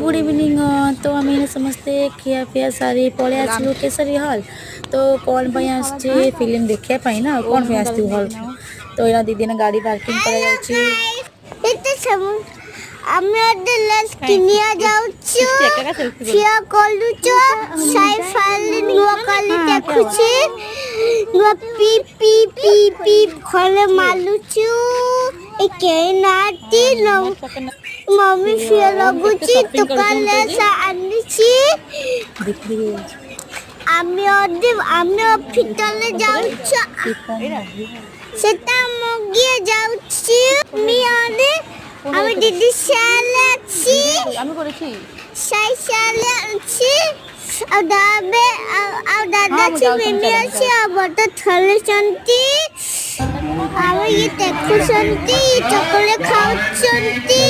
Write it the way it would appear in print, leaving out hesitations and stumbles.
Good evening. तो आम समस्ते खिया पिया सारी पलि आसलु केसरी हल। तो कौन पे आसचे फिल्म देखापी ना कौन पे आसती हल। तो यहाँ दीदी ने गाड़ी पार्किंग कर मम्मी फिर लगुची दुकान लेसा आनिची আমি ভিতরে যাচ্ছি সেটা মগিয়ে যাচ্ছি আমি দিদি সালে আছি আমি করেছি সাই সালে আছি আর দাদা মিমি আছে আবার তো থালে শান্তি আমি দেখুছন্তি চকলেট খাওছন্তি